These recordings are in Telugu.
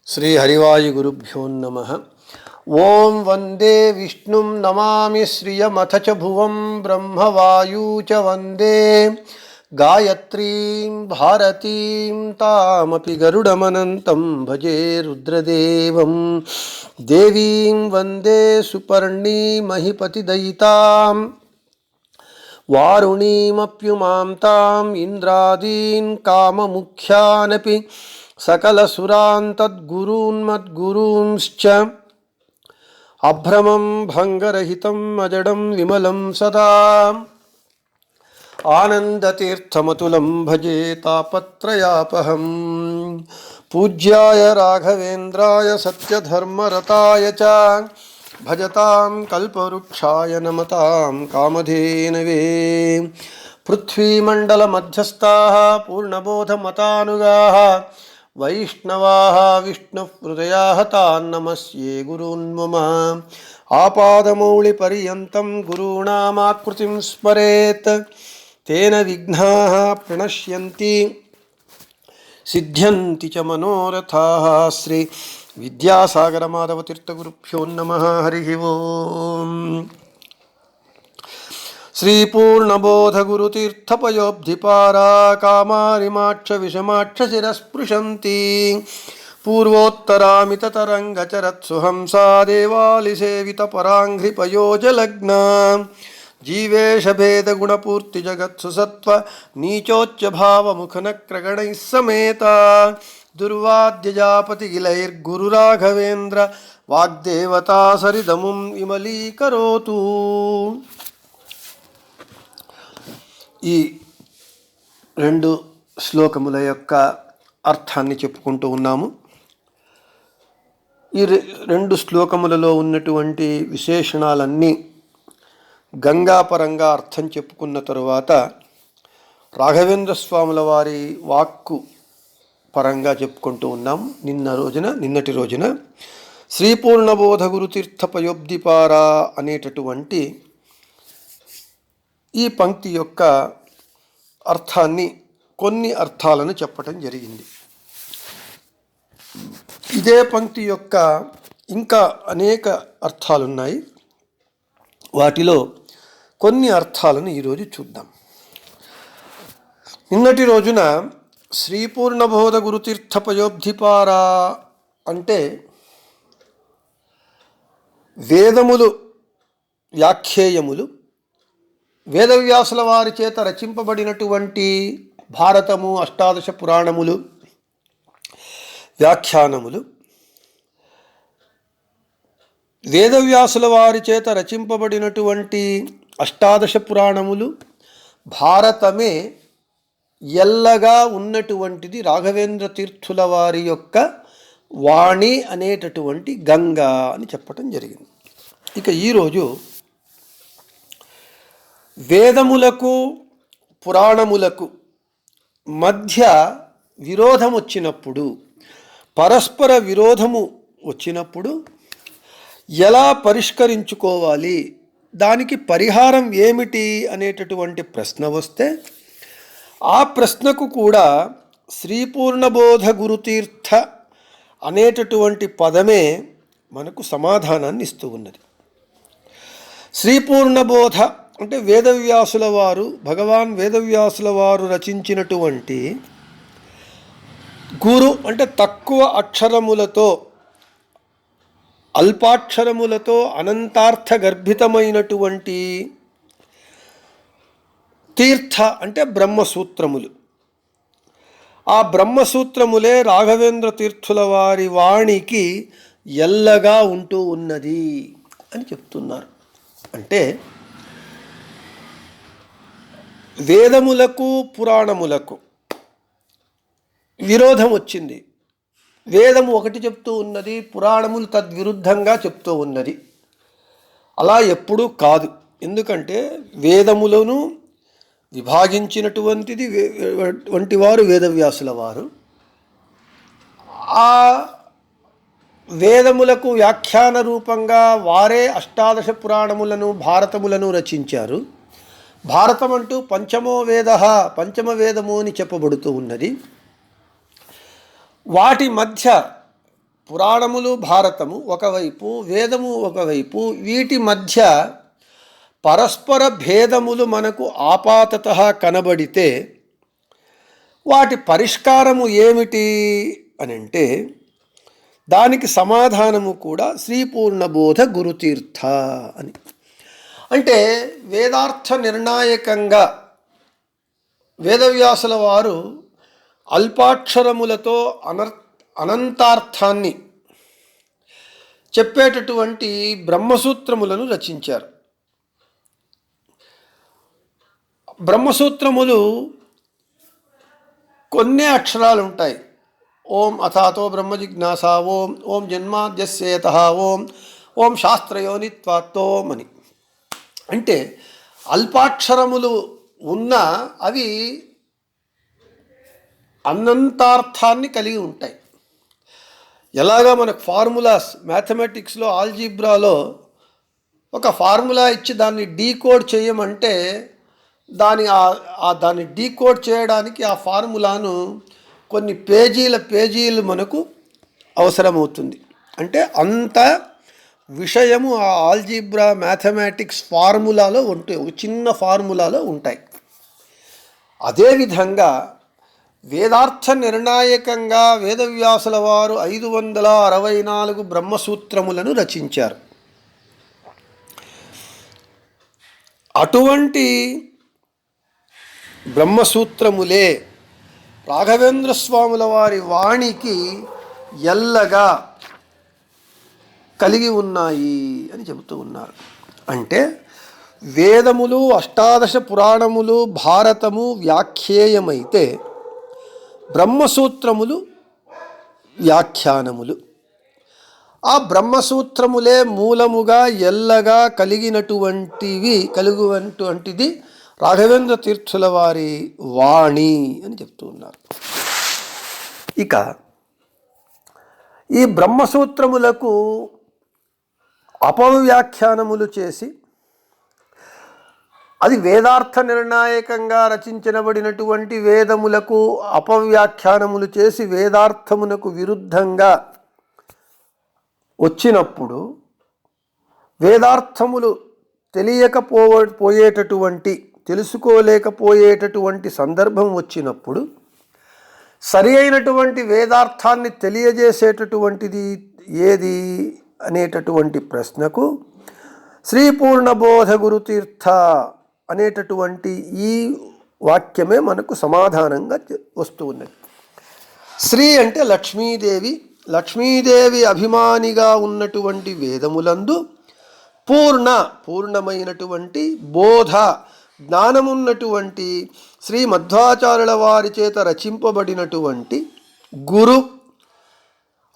श्री हरिवायुगुरुभ्यो नमः। ओं वंदे विष्णुं नमामि श्रियमथ च भुवं ब्रह्मवायु च वंदे गायत्रीं भारतीं तामपि गरुडमनन्तं भजे रुद्रदेवं देवीं वंदे सुपर्णीमहिपतिदयितां वारुणीमप्युमां ताम् इन्द्रादीन् काममुख्यानपि सकलसुरान् तद्गुरून्मद्गुरूंश्च अभ्रमं भङ्गरहितं अजडं विमलं सदा आनन्दतीर्थमतुलं भजे तापत्रयापहं पूज्याय राघवेन्द्राय सत्यधर्मरताय च भजतां कल्पवृक्षाय नमतां कामधेनवे। पृथ्वीमण्डलमध्यस्थाः पूर्णबोधमतानुगाः वैष्णवाः विष्णुहृदयाः तान् नमस्ये गुरून् मम। आपादमौलिपर्यन्तं गुरूणामाकृतिं स्मरेत् तेन विघ्नाः प्रणश्यन्ति सिद्ध्यन्ति च मनोरथाः। श्री विद्यासागर माधव तीर्थगुरुभ्यो नमः। हरिः ओम्। श्री पूर्णबोध गुरुतीर्थपयोब्धिपारा कामारिमाक्ष विषमाक्ष शिरस्पृशन्ति पूर्वोत्तरामिततरङ्गचरत्सुहंसा देवालिसेवितपराङ्घ्रिपयोजलग्ना जीवेशभेदगुणपूर्तिजगत्सु सत्त्व नीचोच्चभावमुखनक्रगणैः समेता दुर्वाद्यजापतिगिलैर्गुरुराघवेन्द्र वाग्देवता सरिदमुं विमलीकरोतु। ఈ రెండు శ్లోకముల యొక్క అర్థాన్ని చెప్పుకుంటూ ఉన్నాము. ఈ రెండు శ్లోకములలో ఉన్నటువంటి విశేషణాలన్నీ గంగాపరంగా అర్థం చెప్పుకున్న తరువాత రాఘవేంద్ర స్వాముల వారి వాక్కు పరంగా చెప్పుకుంటూ ఉన్నాము. నిన్నటి రోజున శ్రీపూర్ణబోధ గురుతీర్థపయోబ్ధిపారా అనేటటువంటి ఈ పంక్తి యొక్క అర్థాన్ని కొన్ని అర్థాలను చెప్పటం జరిగింది. ఇదే పంక్తి యొక్క ఇంకా అనేక అర్థాలున్నాయి. వాటిలో కొన్ని అర్థాలను ఈరోజు చూద్దాం. నిన్నటి రోజున శ్రీపూర్ణబోధ గురుతీర్థపయోబ్ధిపారా అంటే వేదములు వ్యాఖ్యేయములు, వేదవ్యాసుల వారి చేత రచింపబడినటువంటి భారతము, అష్టాదశ పురాణములు, వ్యాఖ్యానములు, వేదవ్యాసుల వారి చేత రచింపబడినటువంటి అష్టాదశ పురాణములు, భారతమే ఎల్లగా ఉన్నటువంటిది రాఘవేంద్ర తీర్థుల వారి యొక్క వాణి అనేటటువంటి గంగా అని చెప్పటం జరిగింది. ఇక ఈరోజు వేదములకు పురాణములకు మధ్య విరోధం వచ్చినప్పుడు, పరస్పర విరోధము వచ్చినప్పుడు ఎలా పరిష్కరించుకోవాలి, దానికి పరిహారం ఏమిటి అనేటటువంటి ప్రశ్న వస్తే ఆ ప్రశ్నకు కూడా శ్రీపూర్ణబోధ గురుతీర్థ అనేటటువంటి పదమే మనకు సమాధానాన్ని ఇస్తూ ఉన్నది. శ్రీపూర్ణబోధ అంటే వేదవ్యాసుల వారు, భగవాన్ వేదవ్యాసుల వారు రచించినటువంటి, గురు అంటే తక్కువ అక్షరములతో, అల్పాక్షరములతో అనంతార్థ గర్భితమైనటువంటి, తీర్థ అంటే బ్రహ్మసూత్రములు. ఆ బ్రహ్మసూత్రములే రాఘవేంద్ర తీర్థుల వారి వాణికి ఎల్లగా ఉంటూ ఉన్నది అని చెప్తున్నారు. అంటే వేదములకు పురాణములకు విరోధం వచ్చింది. వేదము ఒకటి చెప్తూ ఉన్నది, పురాణములు తద్విరుద్ధంగా చెప్తూ ఉన్నది. అలా ఎప్పుడూ కాదు. ఎందుకంటే వేదములను విభాగించినటువంటిది వారు వేదవ్యాసుల వారు. ఆ వేదములకు వ్యాఖ్యాన రూపంగా వారే అష్టాదశ పురాణములను, భారతములను రచించారు. భారతం అంటూ పంచమ వేదము అని చెప్పబడుతూ ఉన్నది. వాటి మధ్య పురాణములు భారతము ఒకవైపు, వేదము ఒకవైపు, వీటి మధ్య పరస్పర భేదములు మనకు ఆపాతతః కనబడితే వాటి పరిష్కారము ఏమిటి అని అంటే దానికి సమాధానము కూడా శ్రీ పూర్ణబోధ గురుతీర్థ అని. అంటే వేదార్థ నిర్ణాయకంగా వేదవ్యాసుల వారు అల్పాక్షరములతో అనంతార్థాన్ని చెప్పేటటువంటి బ్రహ్మసూత్రములను రచించారు. బ్రహ్మసూత్రములు కొన్ని అక్షరాలు ఉంటాయి. ఓం అథాతో బ్రహ్మ జిజ్ఞాస, ఓం ఓం జన్మాద్యస్యేతః, ఓం ఓం శాస్త్రయోనిత్వాత్తోం అని. అంటే అల్పాక్షరములు ఉన్న అవి అనంతార్థాన్ని కలిగి ఉంటాయి. ఎలాగా మనకు ఫార్ములాస్ మ్యాథమెటిక్స్లో ఆల్జీబ్రాలో ఒక ఫార్ములా ఇచ్చి దాన్ని డీకోడ్ చేయమంటే దాన్ని డీకోడ్ చేయడానికి ఆ ఫార్ములాను కొన్ని పేజీలు మనకు అవసరమవుతుంది. అంటే అంత విషయము ఆ ఆల్జీబ్రా మ్యాథమెటిక్స్ ఫార్ములాలో ఉంటాయి, ఒక చిన్న ఫార్ములాలో ఉంటాయి. అదేవిధంగా వేదార్థ నిర్ణాయకంగా వేదవ్యాసుల వారు 564 బ్రహ్మసూత్రములను రచించారు. అటువంటి బ్రహ్మసూత్రములే రాఘవేంద్ర స్వాముల వారి వాణికి ఎల్లగా కలిగి ఉన్నాయి అని చెబుతూ ఉన్నారు. అంటే వేదములు, అష్టాదశ పురాణములు, భారతము వ్యాఖ్యేయమైతే బ్రహ్మసూత్రములు వ్యాఖ్యానములు. ఆ బ్రహ్మసూత్రములే మూలముగా ఎల్లగా కలిగినటువంటిది రాఘవేంద్ర తీర్థుల వారి వాణి అని చెప్తూ ఉన్నారు. ఇక ఈ బ్రహ్మసూత్రములకు అపవ్యాఖ్యానములు చేసి అది వేదార్థ నిర్ణాయకంగా రచించబడినటువంటి వేదములకు అపవ్యాఖ్యానములు చేసి వేదార్థమునకు విరుద్ధంగా వచ్చినప్పుడు, వేదార్థములు తెలుసుకోలేకపోయేటటువంటి సందర్భం వచ్చినప్పుడు సరి అయినటువంటి వేదార్థాన్ని తెలియజేసేటటువంటిది ఏది అనేటటువంటి ప్రశ్నకు శ్రీ పూర్ణబోధ గురుతీర్థ అనేటటువంటి ఈ వాక్యమే మనకు సమాధానంగా వస్తూ ఉన్నది. శ్రీ అంటే లక్ష్మీదేవి అభిమానిగా ఉన్నటువంటి వేదములందు పూర్ణమైనటువంటి బోధ జ్ఞానమున్నటువంటి శ్రీ మధ్వాచార్యుల వారి చేత రచింపబడినటువంటి గురు,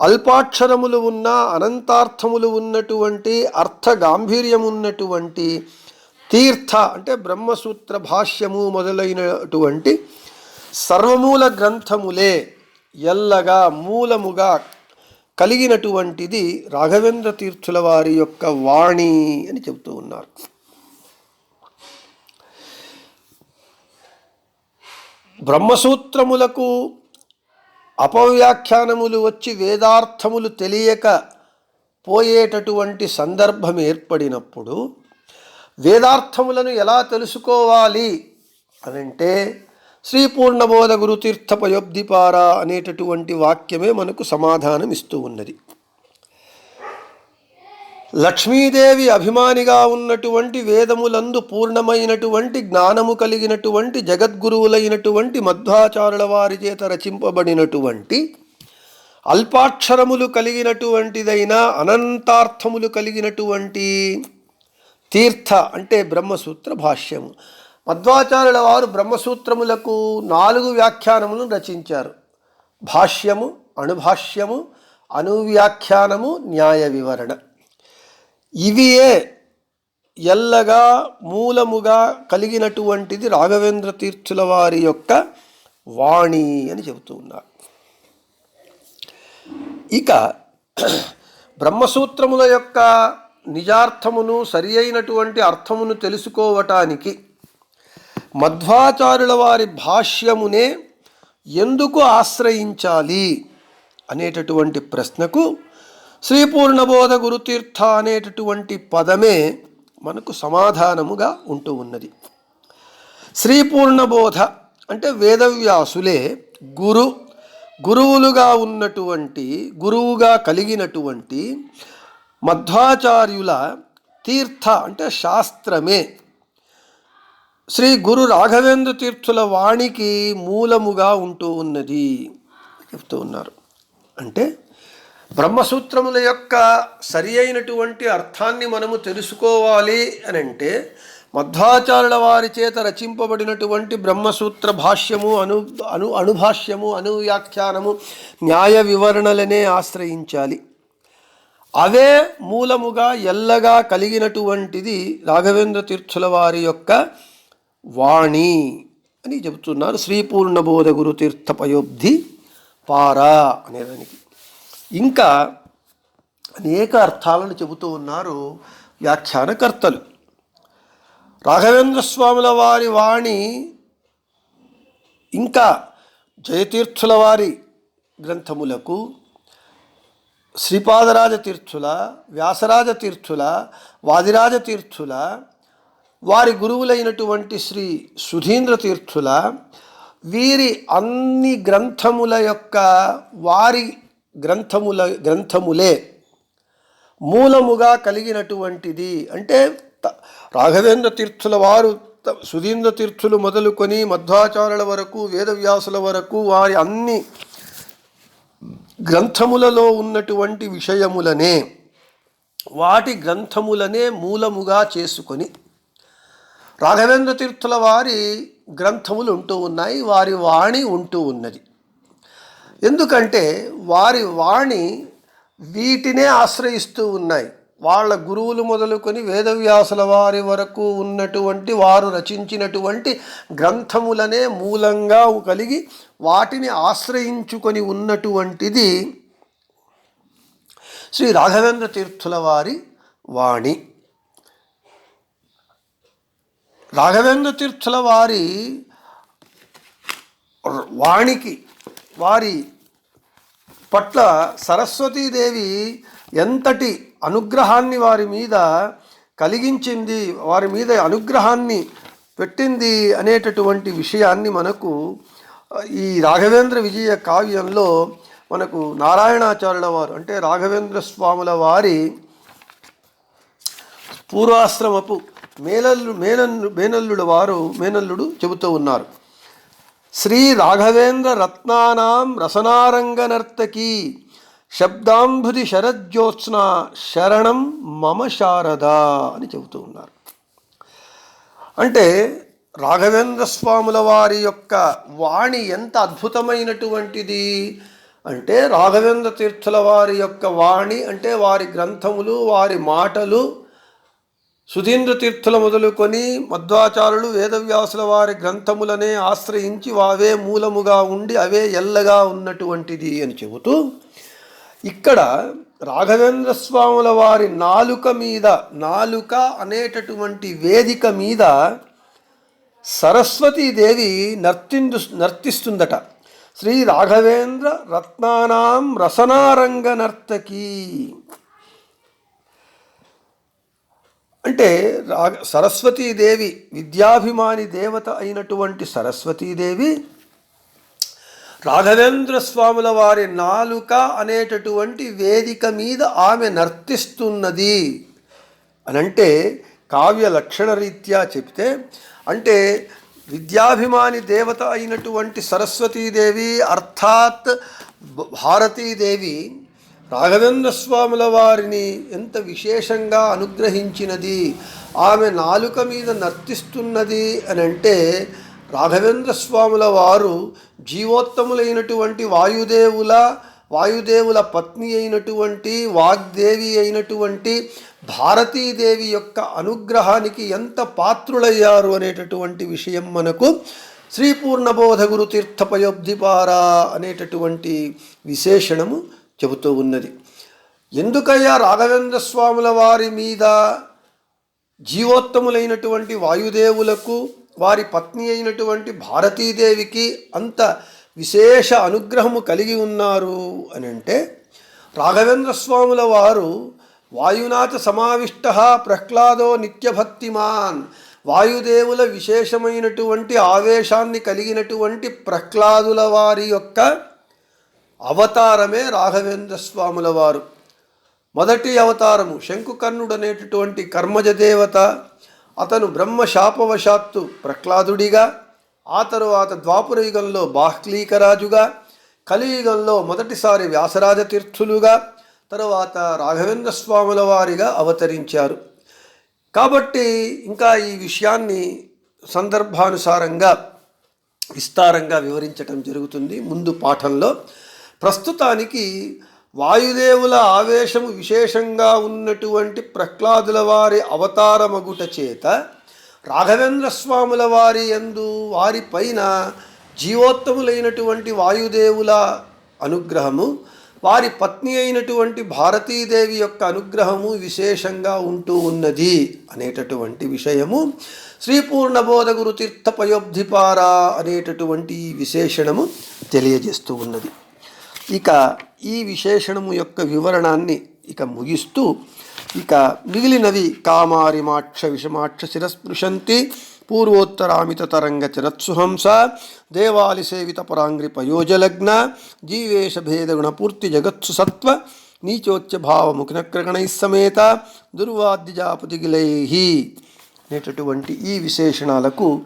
అల్పాక్షరములు ఉన్న అనంతార్థములు ఉన్నటువంటి అర్థ గాంభీర్యం ఉన్నటువంటి తీర్థ అంటే బ్రహ్మసూత్ర భాష్యము మొదలైనటువంటి సర్వమూల గ్రంథములే ఎల్లగా మూలముగా కలిగినటువంటిది రాఘవేంద్ర తీర్థుల వారి యొక్క వాణి అని చెబుతూ ఉన్నారు. బ్రహ్మసూత్రములకు అపవ్యాఖ్యానములు వచ్చి వేదార్థములు తెలియక పోయేటటువంటి సందర్భం ఏర్పడినప్పుడు వేదార్థములను ఎలా తెలుసుకోవాలి అనంటే శ్రీ పూర్ణబోధ గురుతీర్థ పయోబ్ధిపార అనేటటువంటి వాక్యమే మనకు సమాధానం ఇస్తూ ఉన్నది. లక్ష్మీదేవి అభిమానిగా ఉన్నటువంటి వేదములందు పూర్ణమైనటువంటి జ్ఞానము కలిగినటువంటి జగద్గురువులైనటువంటి మధ్వాచార్యుల వారి చేత రచింపబడినటువంటి అల్పాక్షరములు కలిగినటువంటిదైన అనంతార్థములు కలిగినటువంటి తీర్థ అంటే బ్రహ్మసూత్ర భాష్యము. మధ్వాచార్యుల వారు బ్రహ్మసూత్రములకు 4 వ్యాఖ్యానములను రచించారు. భాష్యము, అణుభాష్యము, అనువ్యాఖ్యానము, న్యాయ వివరణ. ఇవియే ఎల్లగా మూలముగా కలిగినటువంటిది రాఘవేంద్ర తీర్థుల వారి యొక్క వాణి అని చెబుతూ ఉన్నారు. ఇక బ్రహ్మసూత్రముల యొక్క నిజార్థమును సరి అయినటువంటి అర్థమును తెలుసుకోవటానికి మధ్వాచార్యుల వారి భాష్యమునే ఎందుకు ఆశ్రయించాలి అనేటటువంటి ప్రశ్నకు శ్రీ పూర్ణబోధ గురుతీర్థ అనేటటువంటి పదమే మనకు సమాధానముగా ఉంటూ ఉన్నది. శ్రీ పూర్ణబోధ అంటే వేదవ్యాసులే గురువులుగా ఉన్నటువంటి, గురువుగా కలిగినటువంటి మధ్వాచార్యుల తీర్థ అంటే శాస్త్రమే శ్రీ గురు రాఘవేంద్ర తీర్థుల వాణికి మూలముగా ఉంటూ ఉన్నది చెప్తూ ఉన్నారు. అంటే బ్రహ్మసూత్రముల యొక్క సరి అయినటువంటి అర్థాన్ని మనము తెలుసుకోవాలి అని అంటే మధ్వాచార్యుల వారి చేత రచింపబడినటువంటి బ్రహ్మసూత్ర భాష్యము, అణుభాష్యము, అనువ్యాఖ్యానము, న్యాయ వివరణలనే ఆశ్రయించాలి. అవే మూలముగా ఎల్లగా కలిగినటువంటిది రాఘవేంద్ర తీర్థుల వారి యొక్క వాణి అని చెబుతున్నారు. శ్రీ పూర్ణబోధ గురు తీర్థపయోబ్ధి పారా అనేదానికి ఇంకా అనేక అర్థాలను చెబుతూ ఉన్నారు వ్యాఖ్యానకర్తలు. రాఘవేంద్ర స్వాముల వారి వాణి ఇంకా జయతీర్థుల వారి గ్రంథములకు, శ్రీపాదరాజ తీర్థుల, వ్యాసరాజ తీర్థుల, వాదిరాజ తీర్థుల, వారి గురువులైనటువంటి శ్రీ సుధీంద్ర తీర్థుల, వీరి అన్ని గ్రంథముల యొక్క వారి గ్రంథములే మూలముగా కలిగినటువంటిది. అంటే రాఘవేంద్ర తీర్థుల వారు సుధీంద్ర తీర్థులు మొదలుకొని మధ్వాచార్యుల వరకు, వేదవ్యాసుల వరకు వారి అన్ని గ్రంథములలో ఉన్నటువంటి విషయములనే, వాటి గ్రంథములనే మూలముగా చేసుకొని రాఘవేంద్ర తీర్థుల వారి గ్రంథములు ఉంటూ ఉన్నాయి, వారి వాణి ఉంటూ ఉన్నది. ఎందుకంటే వారి వాణి వీటినే ఆశ్రయిస్తూ ఉన్నాయి. వాళ్ళ గురువులు మొదలుకొని వేదవ్యాసుల వారి వరకు ఉన్నటువంటి వారు రచించినటువంటి గ్రంథములనే మూలంగా కలిగి వాటిని ఆశ్రయించుకొని ఉన్నటువంటిది శ్రీ రాఘవేంద్ర తీర్థుల వారి వాణి. రాఘవేంద్ర తీర్థుల వారి వాణికి, వారి పట్ల సరస్వతీదేవి ఎంతటి అనుగ్రహాన్ని వారి మీద కలిగించింది, వారి మీద అనుగ్రహాన్ని పెట్టింది అనేటటువంటి విషయాన్ని మనకు ఈ రాఘవేంద్ర విజయ కావ్యంలో మనకు నారాయణాచార్యుల వారు అంటే రాఘవేంద్ర స్వాముల వారి పూర్వాశ్రమపు మేనల్లుడు చెబుతూ ఉన్నారు. శ్రీ రాఘవేంద్ర రత్నానాం రసనారంగ నర్తకి శబ్దాంబుది శరజ్యోత్స్న శరణం మమ శారద అని చెబుతూ ఉన్నారు. అంటే రాఘవేంద్ర స్వాముల వారి యొక్క వాణి ఎంత అద్భుతమైనటువంటిది అంటే, రాఘవేంద్ర తీర్థుల వారి యొక్క వాణి అంటే వారి గ్రంథములు, వారి మాటలు, సుధీంద్ర తీర్థుల మొదలుకొని మధ్వాచార్యులు, వేదవ్యాసుల వారి గ్రంథములనే ఆశ్రయించి అవే మూలముగా ఉండి అవే ఎల్లగా ఉన్నటువంటిది అని చెబుతూ, ఇక్కడ రాఘవేంద్ర స్వాముల వారి నాలుక అనేటటువంటి వేదిక మీద సరస్వతీదేవి నర్తిస్తుందట. శ్రీ రాఘవేంద్ర రత్నానాం రసనారంగ నర్తకి అంటే సరస్వతీదేవి విద్యాభిమాని దేవత అయినటువంటి సరస్వతీదేవి రాఘవేంద్ర స్వాముల వారి నాలుక అనేటటువంటి వేదిక మీద ఆమె నర్తిస్తున్నది అనంటే కావ్య లక్షణ రీత్యా చెప్తే, అంటే విద్యాభిమాని దేవత అయినటువంటి సరస్వతీదేవి అర్థాత్ భారతీదేవి రాఘవేంద్ర స్వాముల వారిని ఎంత విశేషంగా అనుగ్రహించినది, ఆమె నాలుక మీద నర్తిస్తున్నది అని అంటే, రాఘవేంద్ర స్వాముల వారు జీవోత్తములైనటువంటి వాయుదేవుల పత్ని అయినటువంటి వాగ్దేవి అయినటువంటి భారతీదేవి యొక్క అనుగ్రహానికి ఎంత పాత్రులయ్యారు అనేటటువంటి విషయం మనకు శ్రీ పూర్ణబోధ గురు తీర్థపయోబ్ధిపారా అనేటటువంటి విశేషణము చెబుతూ ఉన్నది. ఎందుకయ్యా రాఘవేంద్ర స్వాముల వారి మీద జీవోత్తములైనటువంటి వాయుదేవులకు వారి పత్ని అయినటువంటి భారతీదేవికి అంత విశేష అనుగ్రహము కలిగి ఉన్నారు అని అంటే, రాఘవేంద్ర స్వాముల వారు వాయునాథ సమావిష్ట ప్రహ్లాదో నిత్యభక్తిమాన్, వాయుదేవుల విశేషమైనటువంటి ఆవేశాన్ని కలిగినటువంటి ప్రహ్లాదుల వారి యొక్క అవతారమే రాఘవేంద్ర స్వాముల వారు. మొదటి అవతారము శంకుకర్ణుడు అనేటటువంటి కర్మజ దేవత, అతను బ్రహ్మశాపవశాత్తు ప్రహ్లాదుడిగా, ఆ తరువాత ద్వాపర యుగంలో బాహ్లీకరాజుగా, కలియుగంలో మొదటిసారి వ్యాసరాజ తీర్థులుగా, తరువాత రాఘవేంద్ర స్వాముల వారిగా అవతరించారు. కాబట్టి ఇంకా ఈ విషయాన్ని సందర్భానుసారంగా విస్తారంగా వివరించటం జరుగుతుంది ముందు పాఠంలో. ప్రస్తుతానికి వాయుదేవుల ఆవేశము విశేషంగా ఉన్నటువంటి ప్రహ్లాదుల వారి అవతారమగుట చేత రాఘవేంద్ర స్వాముల వారి యందు వారిపైన జీవోత్తములైనటువంటి వాయుదేవుల అనుగ్రహము, వారి పత్ని అయినటువంటి భారతీదేవి యొక్క అనుగ్రహము విశేషంగా ఉంటూ ఉన్నది అనేటటువంటి విషయము శ్రీ పూర్ణబోధ గురు తీర్థపయోబ్ధిపారా అనేటటువంటి విశేషణము తెలియజేస్తూ ఉన్నది. ఇక ఈ విశేషణము యొక్క వివరణాన్ని ఇక ముగిస్తూ, ఇక మిగిలినవి కామారిమాక్ష విషమాక్ష శిరస్పృశంతి పూర్వోత్తరామిత తరంగ చిరత్సుహంస దేవాలి సేవిత పరాంగ్రి పయోజలగ్న జీవేశ భేదగుణపూర్తి జగత్సు సత్వ నీచోచ్య భావముఖినక్రగణై సమేత దుర్వాద్యజాపతిగిలై అనేటటువంటి ఈ విశేషణాలకు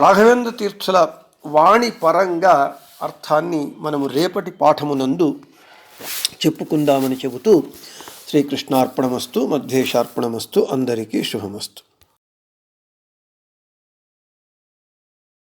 రాఘవేంద్ర తీర్థుల వాణి పరంగా అర్థాన్ని మనము రేపటి పాఠమునందు చెప్పుకుందామని చెబుతూ శ్రీకృష్ణార్పణమస్తు, మధ్వేషార్పణమస్తు, అందరికీ శుభమస్తు.